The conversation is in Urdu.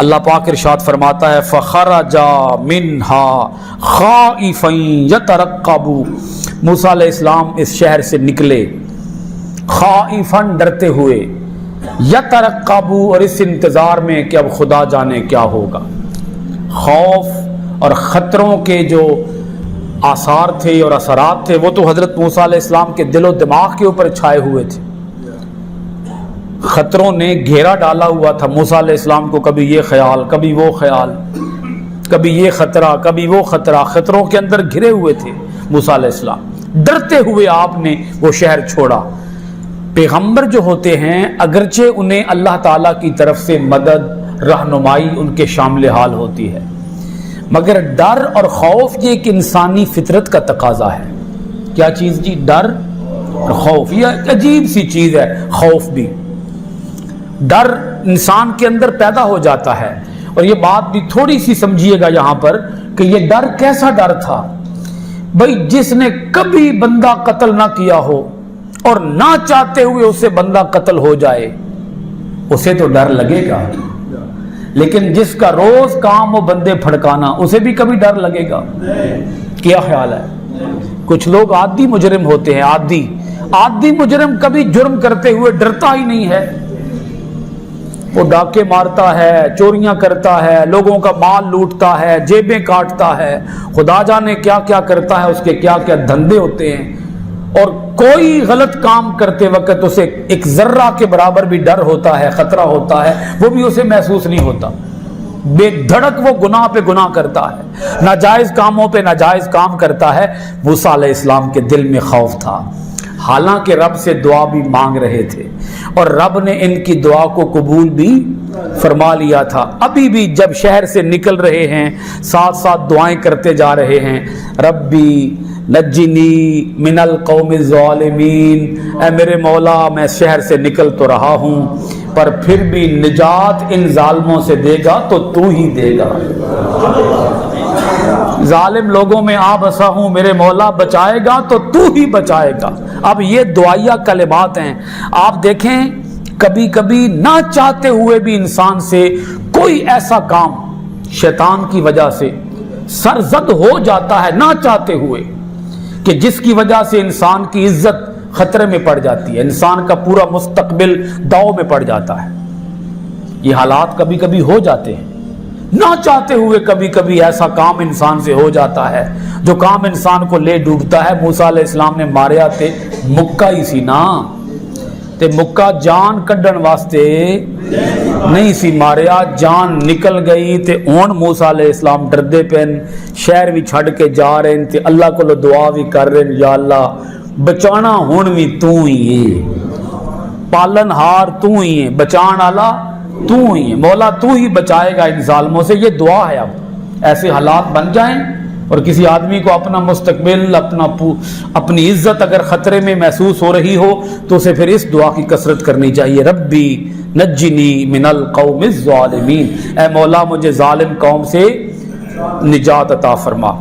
اللہ پاک ارشاد فرماتا ہے فخرج منها خائفا يترقب، موسیٰ علیہ السلام اس شہر سے نکلے خائفا ڈرتے ہوئے، یترقب اور اس انتظار میں کہ اب خدا جانے کیا ہوگا۔ خوف اور خطروں کے جو آثار تھے اور اثرات تھے وہ تو حضرت موسیٰ علیہ السلام کے دل و دماغ کے اوپر چھائے ہوئے تھے۔ خطروں نے گھیرا ڈالا ہوا تھا موسیٰ علیہ السلام کو، کبھی یہ خیال کبھی وہ خیال، کبھی یہ خطرہ کبھی وہ خطرہ، خطروں کے اندر گھرے ہوئے تھے موسیٰ علیہ السلام۔ ڈرتے ہوئے آپ نے وہ شہر چھوڑا۔ پیغمبر جو ہوتے ہیں اگرچہ انہیں اللہ تعالیٰ کی طرف سے مدد رہنمائی ان کے شامل حال ہوتی ہے، مگر ڈر اور خوف یہ ایک انسانی فطرت کا تقاضا ہے۔ کیا چیز جی؟ ڈر اور خوف، یہ ایک عجیب سی چیز ہے۔ خوف بھی، ڈر انسان کے اندر پیدا ہو جاتا ہے، اور یہ بات بھی تھوڑی سی سمجھیے گا یہاں پر کہ یہ ڈر کیسا ڈر تھا؟ بھئی جس نے کبھی بندہ قتل نہ کیا ہو اور نہ چاہتے ہوئے اسے بندہ قتل ہو جائے اسے تو ڈر لگے گا، لیکن جس کا روز کام ہو بندے پھڑکانا اسے بھی کبھی ڈر لگے گا؟ کیا خیال ہے؟ کچھ لوگ عادی مجرم ہوتے ہیں، عادی مجرم کبھی جرم کرتے ہوئے ڈرتا ہی نہیں ہے، وہ ڈاکے مارتا ہے، چوریاں کرتا ہے، لوگوں کا مال لوٹتا ہے، جیبیں کاٹتا ہے، خدا جانے کیا کیا کرتا ہے، اس کے کیا کیا دھندے ہوتے ہیں، اور کوئی غلط کام کرتے وقت اسے ایک ذرہ کے برابر بھی ڈر ہوتا ہے، خطرہ ہوتا ہے، وہ بھی اسے محسوس نہیں ہوتا، بے دھڑک وہ گناہ پہ گناہ کرتا ہے، ناجائز کاموں پہ ناجائز کام کرتا ہے۔ موسیٰ علیہ السلام کے دل میں خوف تھا، حالانکہ رب سے دعا بھی مانگ رہے تھے اور رب نے ان کی دعا کو قبول بھی فرما لیا تھا۔ ابھی بھی جب شہر سے نکل رہے ہیں ساتھ ساتھ دعائیں کرتے جا رہے ہیں، ربی نجنی من القوم الظالمین، اے میرے مولا میں شہر سے نکل تو رہا ہوں پر پھر بھی نجات ان ظالموں سے دے گا تو تو ہی دے گا، ظالم لوگوں میں آ بسا ہوں میرے مولا، بچائے گا تو تو ہی بچائے گا۔ اب یہ دعائیہ کلمات ہیں۔ آپ دیکھیں کبھی کبھی نہ چاہتے ہوئے بھی انسان سے کوئی ایسا کام شیطان کی وجہ سے سرزد ہو جاتا ہے نہ چاہتے ہوئے کہ جس کی وجہ سے انسان کی عزت خطرے میں پڑ جاتی ہے، انسان کا پورا مستقبل داؤ میں پڑ جاتا ہے۔ یہ حالات کبھی کبھی ہو جاتے ہیں نہ چاہتے ہوئے، کبھی کبھی ایسا کام انسان سے ہو جاتا ہے جو کام انسان کو لے ڈوبتا ہے۔ موسیٰ علیہ السلام نے ماریا تے مکہ ہی سی نا، تے مکہ جان کڈن واسطے نہیں سی ماریا، جان نکل گئی تے ہن موسیٰ علیہ السلام ڈردے پین، شہر بھی چھڑ کے جا رہے ہیں تے اللہ کو دعا بھی کر رہے ہیں، یا اللہ بچانا ہن بھی تو ہی ہے، پالن ہار تو ہی ہے، بچان والا تو ہی ہے، مولا تو ہی بچائے گا ان ظالموں سے۔ یہ دعا ہے۔ اب ایسے حالات بن جائیں اور کسی آدمی کو اپنا مستقبل اپنی عزت اگر خطرے میں محسوس ہو رہی ہو تو اسے پھر اس دعا کی کثرت کرنی چاہیے، ربی نجنی من القوم الظالمین، اے مولا مجھے ظالم قوم سے نجات عطا فرما۔